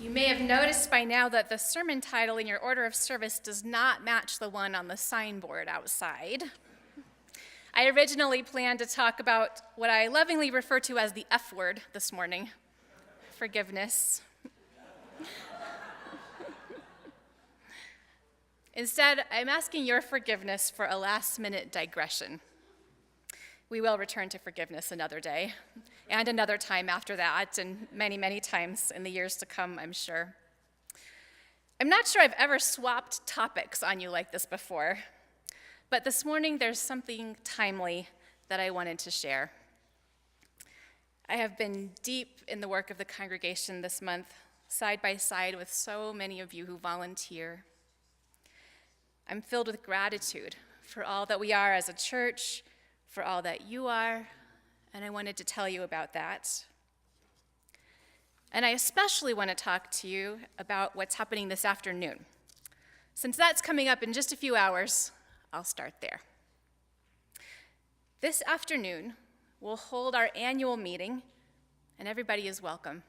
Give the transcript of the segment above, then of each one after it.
You may have noticed by now that the sermon title in your order of service does not match the one on the signboard outside. I originally planned to talk about what I lovingly refer to as the F word this morning, forgiveness. Instead, I'm asking your forgiveness for a last-minute digression. We will return to forgiveness another day, and another time after that, and many, many times in the years to come, I'm sure. I'm not sure I've ever swapped topics on you like this before, but this morning there's something timely that I wanted to share. I have been deep in the work of the congregation this month, side by side with so many of you who volunteer. I'm filled with gratitude for all that we are as a church, for all that you are, and I wanted to tell you about that. And I especially want to talk to you about what's happening this afternoon. Since that's coming up in just a few hours, I'll start there. This afternoon, we'll hold our annual meeting, and everybody is welcome.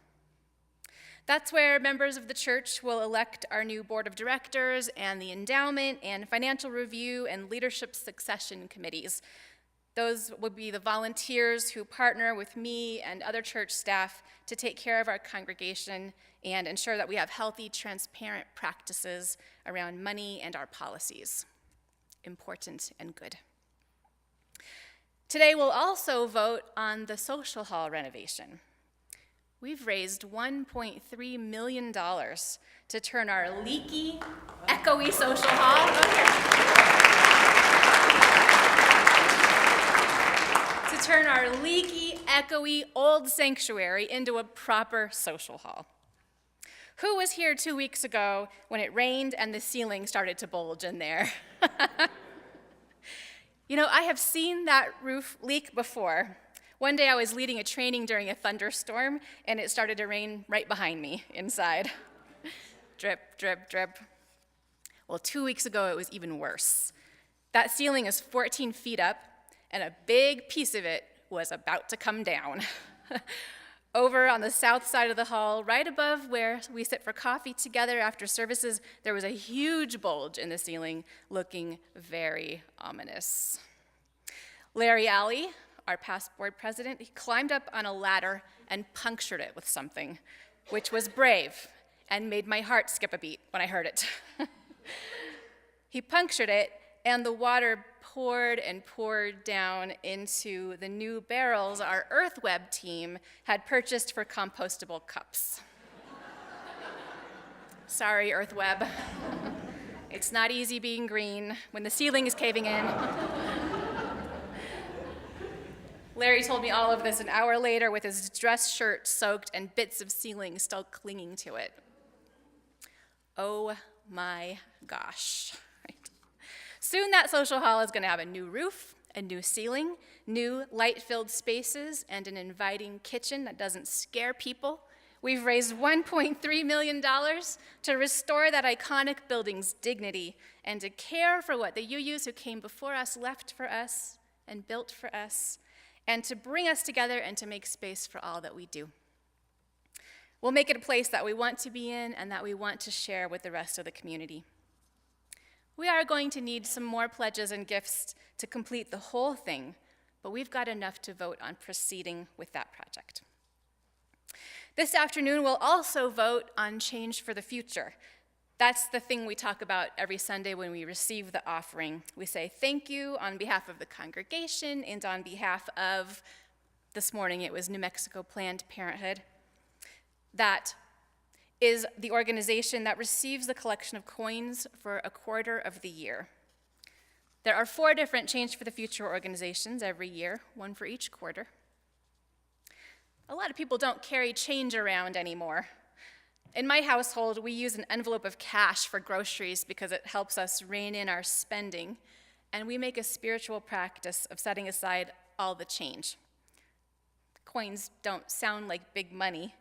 That's where members of the church will elect our new board of directors and the endowment and financial review and leadership succession committees. Those would be the volunteers who partner with me and other church staff to take care of our congregation and ensure that we have healthy, transparent practices around money and our policies. Important and good. Today we'll also vote on the social hall renovation. We've raised $1.3 million to turn our leaky, echoey social hall turn our leaky, echoey, old sanctuary into a proper social hall. Who was here 2 weeks ago when it rained and the ceiling started to bulge in there? You know, I have seen that roof leak before. One day I was leading a training during a thunderstorm, and it started to rain right behind me inside. Drip, drip, drip. Well, 2 weeks ago it was even worse. That ceiling is 14 feet up, and a big piece of it was about to come down. Over on the south side of the hall, right above where we sit for coffee together after services, there was a huge bulge in the ceiling, looking very ominous. Larry Alley, our past board president, he climbed up on a ladder and punctured it with something, which was brave and made my heart skip a beat when I heard it. He punctured it, and the water poured and poured down into the new barrels our EarthWeb team had purchased for compostable cups. Sorry, EarthWeb. It's not easy being green when the ceiling is caving in. Larry told me all of this an hour later with his dress shirt soaked and bits of ceiling still clinging to it. Oh my gosh. Soon that social hall is going to have a new roof, a new ceiling, new light-filled spaces, and an inviting kitchen that doesn't scare people. We've raised $1.3 million to restore that iconic building's dignity and to care for what the UUs who came before us left for us and built for us, and to bring us together and to make space for all that we do. We'll make it a place that we want to be in and that we want to share with the rest of the community. We are going to need some more pledges and gifts to complete the whole thing, but we've got enough to vote on proceeding with that project. This afternoon, we'll also vote on change for the future. That's the thing we talk about every Sunday when we receive the offering. We say thank you on behalf of the congregation and on behalf of, this morning it was New Mexico Planned Parenthood. That is the organization that receives the collection of coins for a quarter of the year. There are 4 different Change for the Future organizations every year, one for each quarter. A lot of people don't carry change around anymore. In my household, we use an envelope of cash for groceries because it helps us rein in our spending, and we make a spiritual practice of setting aside all the change. Coins don't sound like big money,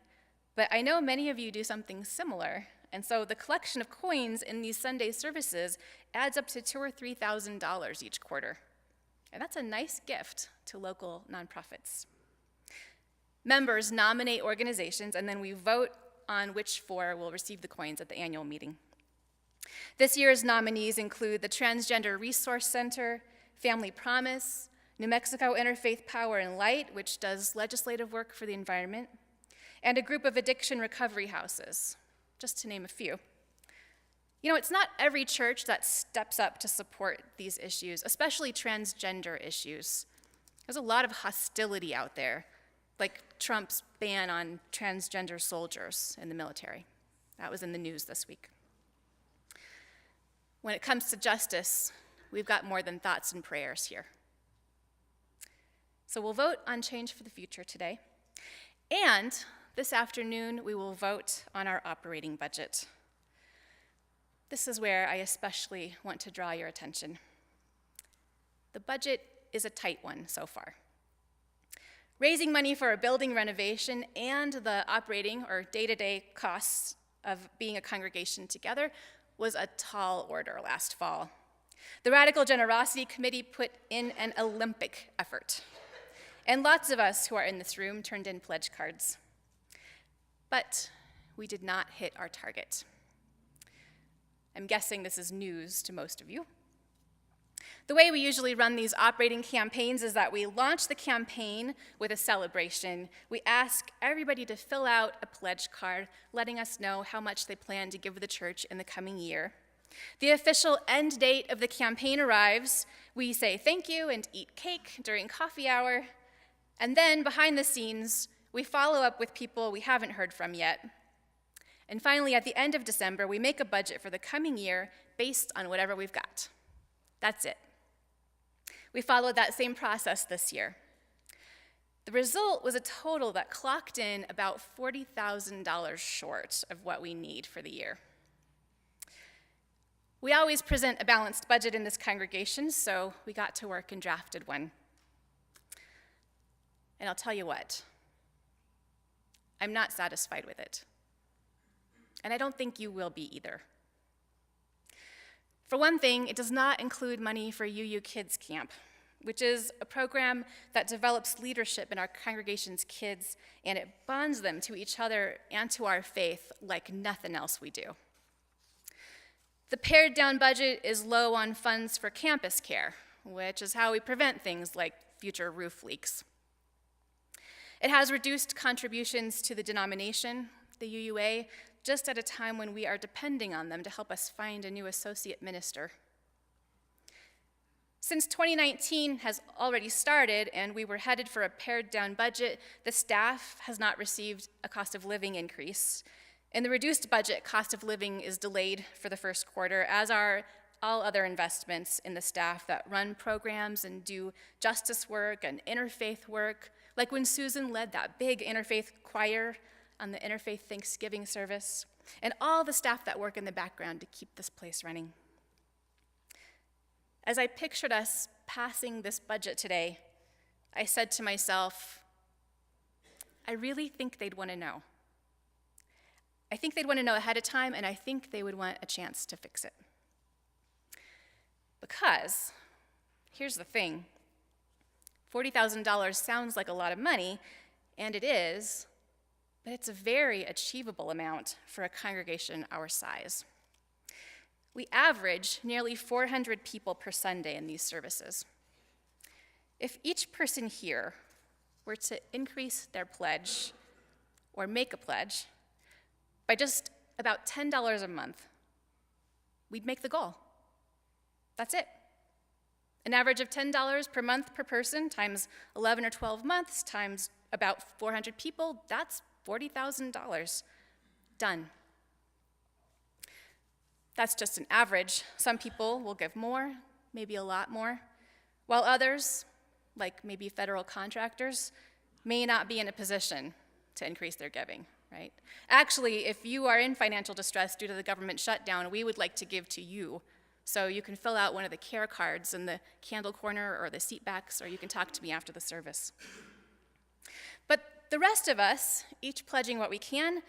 but I know many of you do something similar, and so the collection of coins in these Sunday services adds up to $2,000 or $3,000 each quarter. And that's a nice gift to local nonprofits. Members nominate organizations, and then we vote on which four will receive the coins at the annual meeting. This year's nominees include the Transgender Resource Center, Family Promise, New Mexico Interfaith Power and Light, which does legislative work for the environment, and a group of addiction recovery houses, just to name a few. You know, it's not every church that steps up to support these issues, especially transgender issues. There's a lot of hostility out there, like Trump's ban on transgender soldiers in the military. That was in the news this week. When it comes to justice, we've got more than thoughts and prayers here. So we'll vote on change for the future today. And this afternoon, we will vote on our operating budget. This is where I especially want to draw your attention. The budget is a tight one so far. Raising money for a building renovation and the operating or day-to-day costs of being a congregation together was a tall order last fall. The Radical Generosity Committee put in an Olympic effort, and lots of us who are in this room turned in pledge cards. But we did not hit our target. I'm guessing this is news to most of you. The way we usually run these operating campaigns is that we launch the campaign with a celebration. We ask everybody to fill out a pledge card, letting us know how much they plan to give the church in the coming year. The official end date of the campaign arrives. We say thank you and eat cake during coffee hour. And then, behind the scenes, we follow up with people we haven't heard from yet. And finally, at the end of December, we make a budget for the coming year based on whatever we've got. That's it. We followed that same process this year. The result was a total that clocked in about $40,000 short of what we need for the year. We always present a balanced budget in this congregation, so we got to work and drafted one. And I'll tell you what, I'm not satisfied with it. And I don't think you will be either. For one thing, it does not include money for UU Kids Camp, which is a program that develops leadership in our congregation's kids, and it bonds them to each other and to our faith like nothing else we do. The pared down budget is low on funds for campus care, which is how we prevent things like future roof leaks. It has reduced contributions to the denomination, the UUA, just at a time when we are depending on them to help us find a new associate minister. Since 2019 has already started and we were headed for a pared down budget, the staff has not received a cost of living increase. In the reduced budget, cost of living is delayed for the first quarter, as are all other investments in the staff that run programs and do justice work and interfaith work, like when Susan led that big interfaith choir on the Interfaith Thanksgiving service, and all the staff that work in the background to keep this place running. As I pictured us passing this budget today, I said to myself, I really think they'd want to know. I think they'd want to know ahead of time, and I think they would want a chance to fix it. Because, here's the thing, $40,000 sounds like a lot of money, and it is, but it's a very achievable amount for a congregation our size. We average nearly 400 people per Sunday in these services. If each person here were to increase their pledge, or make a pledge, by just about $10 a month, we'd make the goal. That's it. An average of $10 per month per person times 11 or 12 months times about 400 people, that's $40,000. Done. That's just an average. Some people will give more, maybe a lot more, while others, like maybe federal contractors, may not be in a position to increase their giving, right? Actually, if you are in financial distress due to the government shutdown, we would like to give to you. So you can fill out one of the care cards in the candle corner or the seat backs, or you can talk to me after the service. But the rest of us, each pledging what we can,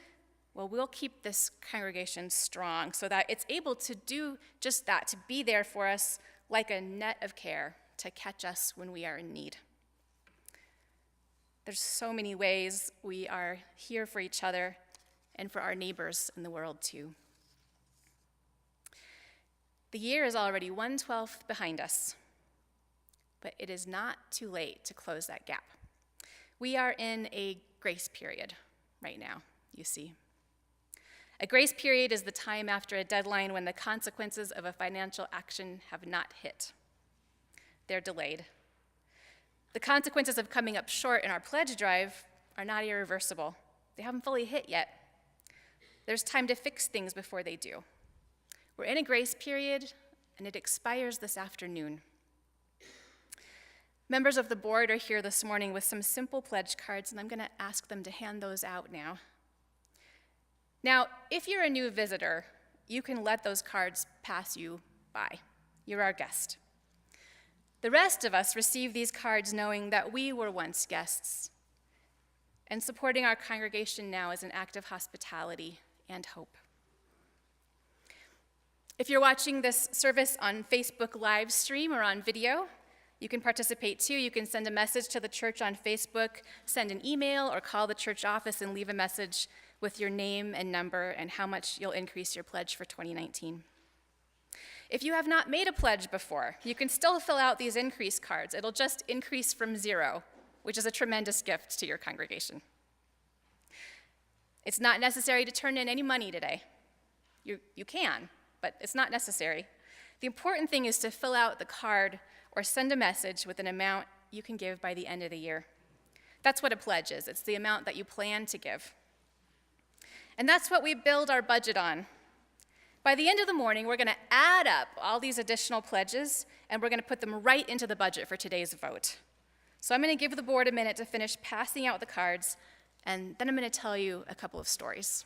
well, we'll keep this congregation strong so that it's able to do just that, to be there for us like a net of care to catch us when we are in need. There's so many ways we are here for each other and for our neighbors in the world too. The year is already 1/12 behind us, but it is not too late to close that gap. We are in a grace period right now, you see. A grace period is the time after a deadline when the consequences of a financial action have not hit. They're delayed. The consequences of coming up short in our pledge drive are not irreversible. They haven't fully hit yet. There's time to fix things before they do. We're in a grace period, and it expires this afternoon. Members of the board are here this morning with some simple pledge cards, and I'm going to ask them to hand those out now. Now, if you're a new visitor, you can let those cards pass you by. You're our guest. The rest of us receive these cards knowing that we were once guests, and supporting our congregation now is an act of hospitality and hope. If you're watching this service on Facebook live stream or on video, you can participate too. You can send a message to the church on Facebook, send an email, or call the church office and leave a message with your name and number and how much you'll increase your pledge for 2019. If you have not made a pledge before, you can still fill out these increase cards. It'll just increase from 0, which is a tremendous gift to your congregation. It's not necessary to turn in any money today. You can, but it's not necessary. The important thing is to fill out the card or send a message with an amount you can give by the end of the year. That's what a pledge is. It's the amount that you plan to give. And that's what we build our budget on. By the end of the morning, we're going to add up all these additional pledges, and we're going to put them right into the budget for today's vote. So I'm going to give the board a minute to finish passing out the cards, and then I'm going to tell you a couple of stories.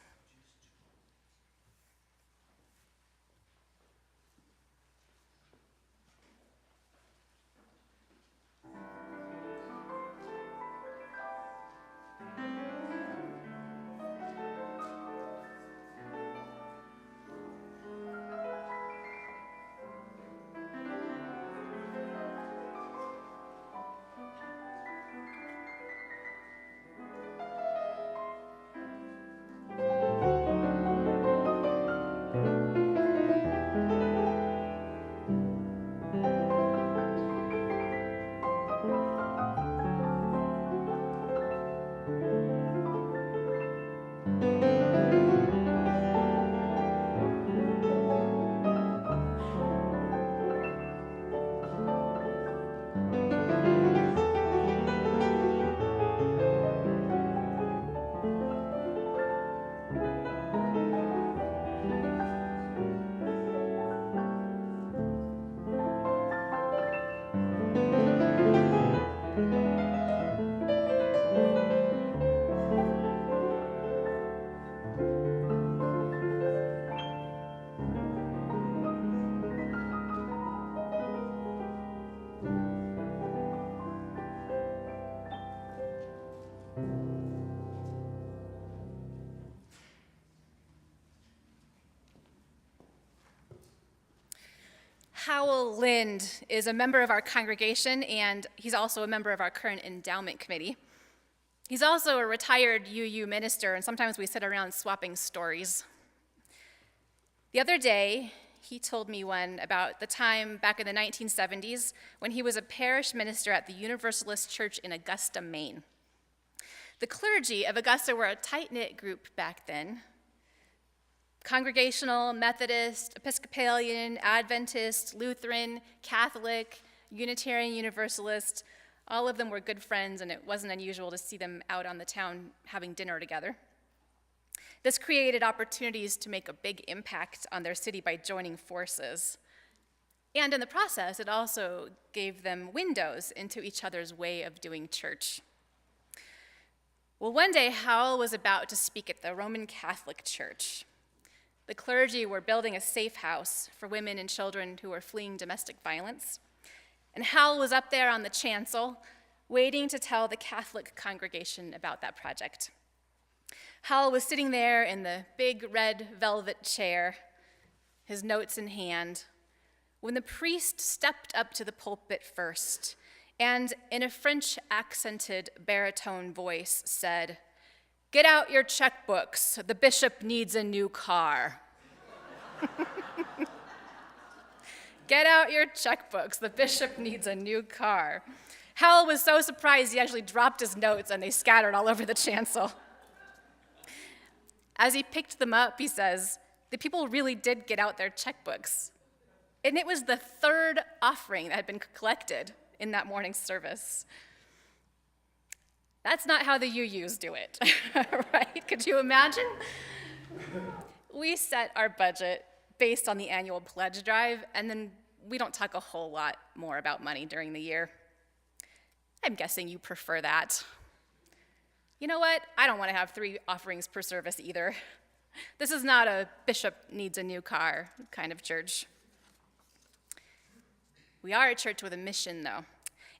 Howell Lind is a member of our congregation, and he's also a member of our current endowment committee. He's also a retired UU minister, and sometimes we sit around swapping stories. The other day, he told me one about the time back in the 1970s when he was a parish minister at the Universalist Church in Augusta, Maine. The clergy of Augusta were a tight-knit group back then. Congregational, Methodist, Episcopalian, Adventist, Lutheran, Catholic, Unitarian Universalist, all of them were good friends, and it wasn't unusual to see them out on the town having dinner together. This created opportunities to make a big impact on their city by joining forces. And in the process, it also gave them windows into each other's way of doing church. Well, one day, Howell was about to speak at the Roman Catholic Church. The clergy were building a safe house for women and children who were fleeing domestic violence. And Howell was up there on the chancel, waiting to tell the Catholic congregation about that project. Howell was sitting there in the big red velvet chair, his notes in hand, when the priest stepped up to the pulpit first and, in a French-accented baritone voice, said, Get out your checkbooks. The bishop needs a new car. Get out your checkbooks. The bishop needs a new car. Hal was so surprised he actually dropped his notes and they scattered all over the chancel. As he picked them up, he says, the people really did get out their checkbooks. And it was the third offering that had been collected in that morning's service. That's not how the UUs do it, right? Could you imagine? We set our budget based on the annual pledge drive, and then we don't talk a whole lot more about money during the year. I'm guessing you prefer that. You know what? I don't want to have 3 offerings per service either. This is not a bishop needs a new car kind of church. We are a church with a mission, though,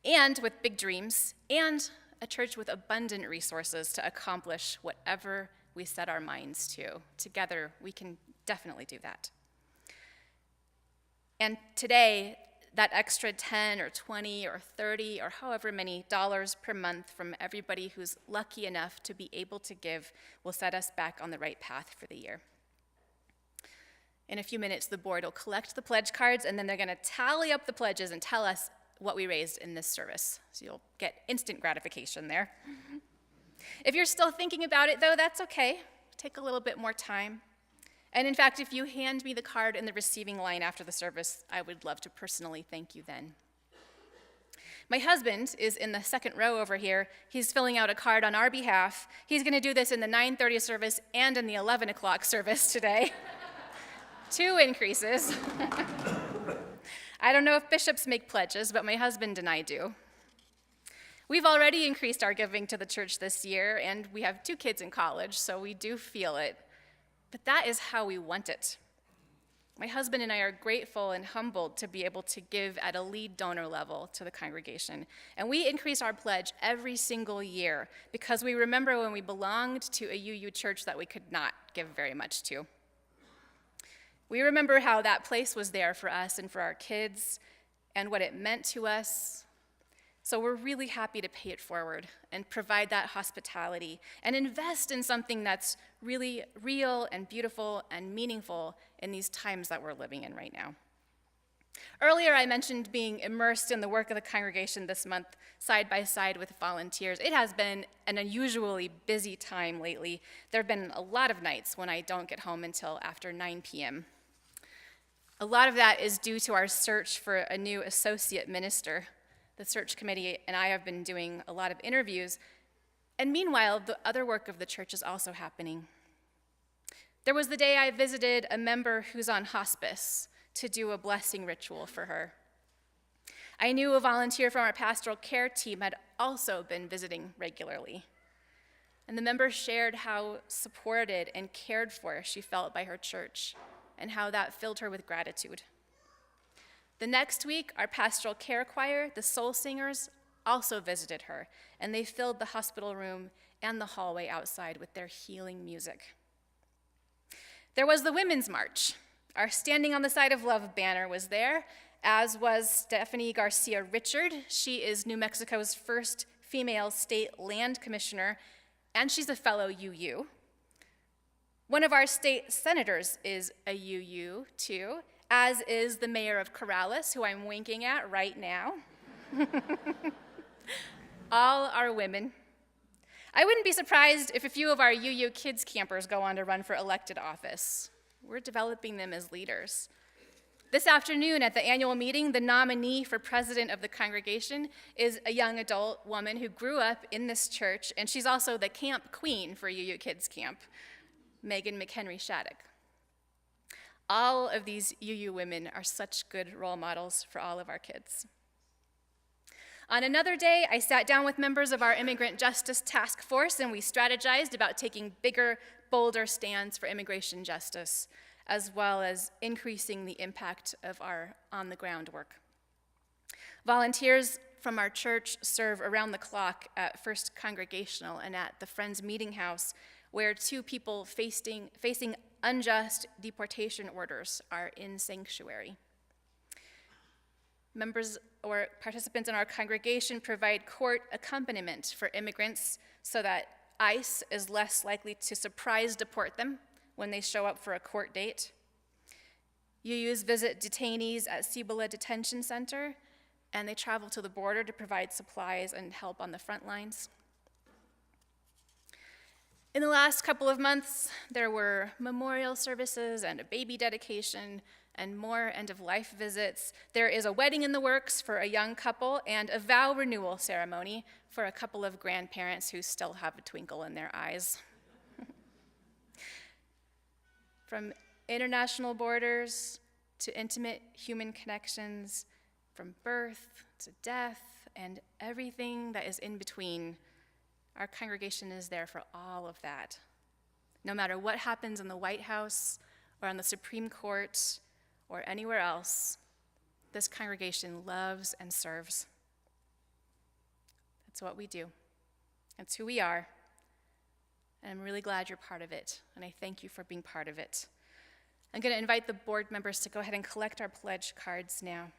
and with big dreams, and a church with abundant resources to accomplish whatever we set our minds to. Together, we can definitely do that. And today, that extra 10 or 20 or 30 or however many dollars per month from everybody who's lucky enough to be able to give will set us back on the right path for the year. In a few minutes, the board will collect the pledge cards, and then they're going to tally up the pledges and tell us what we raised in this service. So you'll get instant gratification there. If you're still thinking about it, though, that's okay. Take a little bit more time. And in fact, if you hand me the card in the receiving line after the service, I would love to personally thank you then. My husband is in the second row over here. He's filling out a card on our behalf. He's going to do this in the 9:30 service and in the 11 o'clock service today. 2 increases. I don't know if bishops make pledges, but my husband and I do. We've already increased our giving to the church this year, and we have 2 kids in college, so we do feel it. But that is how we want it. My husband and I are grateful and humbled to be able to give at a lead donor level to the congregation. And we increase our pledge every single year because we remember when we belonged to a UU church that we could not give very much to. We remember how that place was there for us and for our kids and what it meant to us. So we're really happy to pay it forward and provide that hospitality and invest in something that's really real and beautiful and meaningful in these times that we're living in right now. Earlier, I mentioned being immersed in the work of the congregation this month, side by side with volunteers. It has been an unusually busy time lately. There have been a lot of nights when I don't get home until after 9 p.m. A lot of that is due to our search for a new associate minister. The search committee and I have been doing a lot of interviews, and meanwhile, the other work of the church is also happening. There was the day I visited a member who's on hospice to do a blessing ritual for her. I knew a volunteer from our pastoral care team had also been visiting regularly, and the member shared how supported and cared for she felt by her church, and how that filled her with gratitude. The next week, our pastoral care choir, the Soul Singers, also visited her, and they filled the hospital room and the hallway outside with their healing music. There was the Women's March. Our Standing on the Side of Love banner was there, as was Stephanie Garcia Richard. She is New Mexico's first female state land commissioner, and she's a fellow UU. One of our state senators is a UU, too, as is the mayor of Corrales, who I'm winking at right now. All are women. I wouldn't be surprised if a few of our UU kids campers go on to run for elected office. We're developing them as leaders. This afternoon at the annual meeting, the nominee for president of the congregation is a young adult woman who grew up in this church, and she's also the camp queen for UU Kids Camp, Megan McHenry Shattuck. All of these UU women are such good role models for all of our kids. On another day, I sat down with members of our Immigrant Justice Task Force, and we strategized about taking bigger, bolder stands for immigration justice, as well as increasing the impact of our on-the-ground work. Volunteers from our church serve around the clock at First Congregational and at the Friends Meeting House, where 2 people facing unjust deportation orders are in sanctuary. Members or participants in our congregation provide court accompaniment for immigrants so that ICE is less likely to surprise deport them when they show up for a court date. UUs visit detainees at Cibola Detention Center, and they travel to the border to provide supplies and help on the front lines. In the last couple of months, there were memorial services and a baby dedication and more end-of-life visits. There is a wedding in the works for a young couple and a vow renewal ceremony for a couple of grandparents who still have a twinkle in their eyes. From international borders to intimate human connections, from birth to death and everything that is in between, our congregation is there for all of that. No matter what happens in the White House or on the Supreme Court or anywhere else, this congregation loves and serves. That's what we do. That's who we are. And I'm really glad you're part of it, and I thank you for being part of it. I'm going to invite the board members to go ahead and collect our pledge cards now.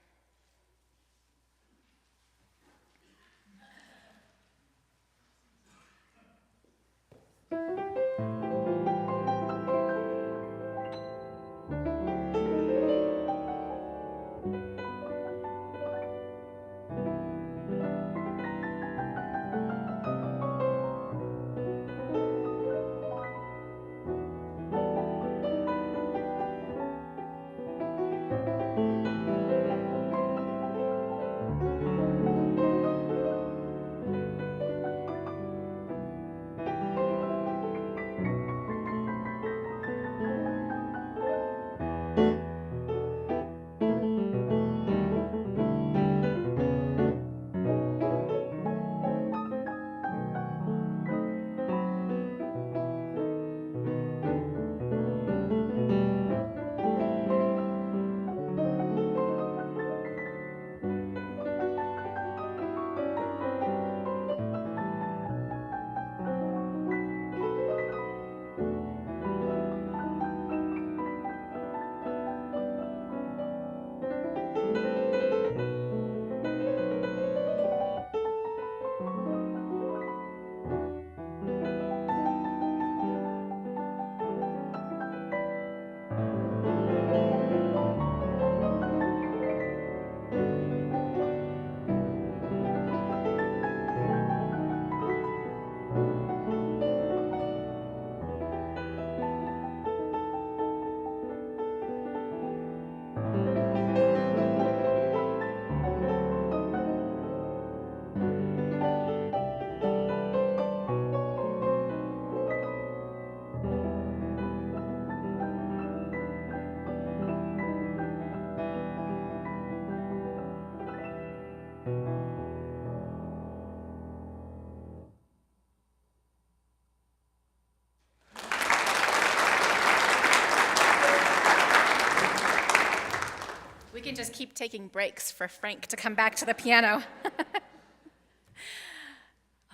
We can just keep taking breaks for Frank to come back to the piano.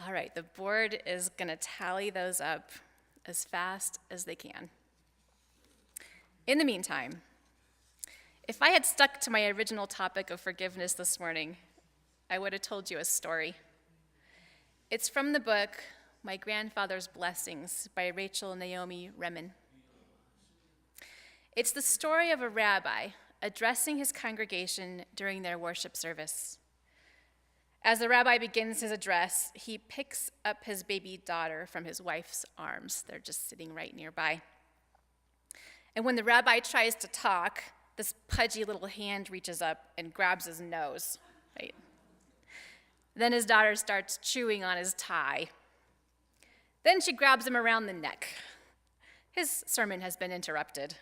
All right, the board is going to tally those up as fast as they can. In the meantime, if I had stuck to my original topic of forgiveness this morning, I would have told you a story. It's from the book My Grandfather's Blessings by Rachel Naomi Remen. It's the story of a rabbi addressing his congregation during their worship service. As the rabbi begins his address, he picks up his baby daughter from his wife's arms. They're just sitting right nearby. And when the rabbi tries to talk, this pudgy little hand reaches up and grabs his nose. Right? Then his daughter starts chewing on his tie. Then she grabs him around the neck. His sermon has been interrupted.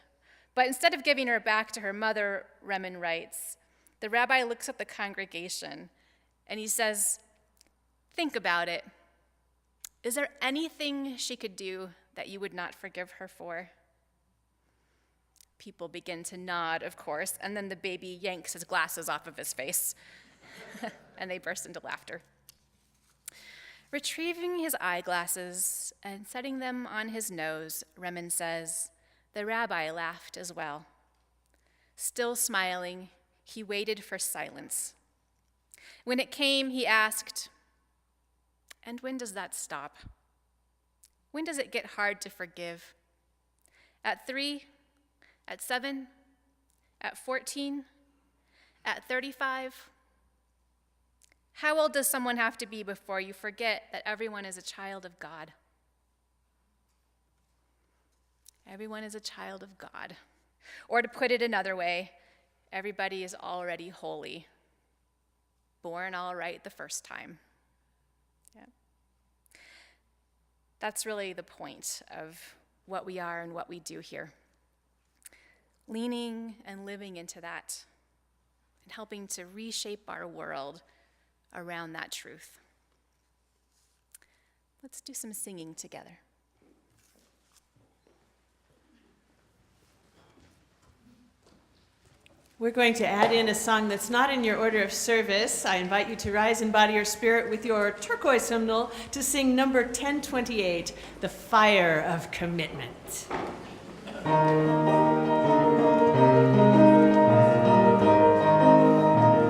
But instead of giving her back to her mother, Remen writes, the rabbi looks at the congregation and he says, think about it. Is there anything she could do that you would not forgive her for? People begin to nod, of course, and then the baby yanks his glasses off of his face, and they burst into laughter. Retrieving his eyeglasses and setting them on his nose, Remen says, the rabbi laughed as well. Still smiling, he waited for silence. When it came, he asked, and when does that stop? When does it get hard to forgive? At 3? At 7? At 14? At 35? How old does someone have to be before you forget that everyone is a child of God? Everyone is a child of God. Or to put it another way, everybody is already holy, born all right the first time. Yeah. That's really the point of what we are and what we do here. Leaning and living into that and helping to reshape our world around that truth. Let's do some singing together. We're going to add in a song that's not in your order of service. I invite you to rise in body or spirit with your turquoise hymnal to sing number 1028, The Fire of Commitment.